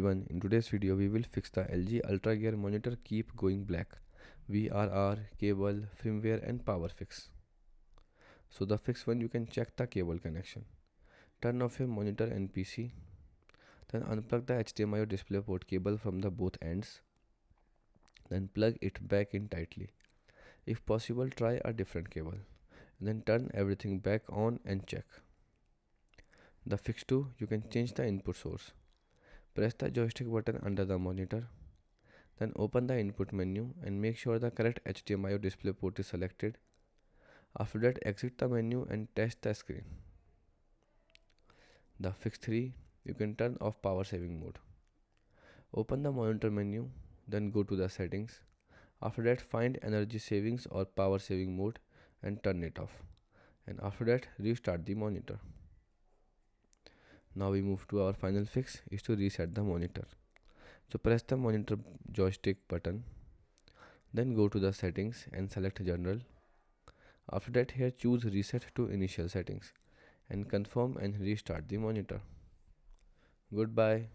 Everyone, in today's video we will fix the LG UltraGear monitor keep going black, VRR, cable, firmware and power fix. So the fix one, you can check the cable connection. Turn off your monitor and PC. Then unplug the HDMI or display port cable from the both ends. Then plug it back in tightly. If possible, try a different cable. And then turn everything back on and check. The fix 2, you can change the input source. Press the joystick button under the monitor. Then open the input menu and make sure the correct HDMI or display port is selected. After that, exit the menu and test the screen. The fix 3, you can turn off power saving mode. Open the monitor menu, then go to the settings. After that, find energy savings or power saving mode and turn it off. And after that, restart the monitor. Now we move to our final fix is to reset the monitor. So press the monitor joystick button, then go to the settings and select general. After that, here choose reset to initial settings and confirm and restart the monitor. Goodbye.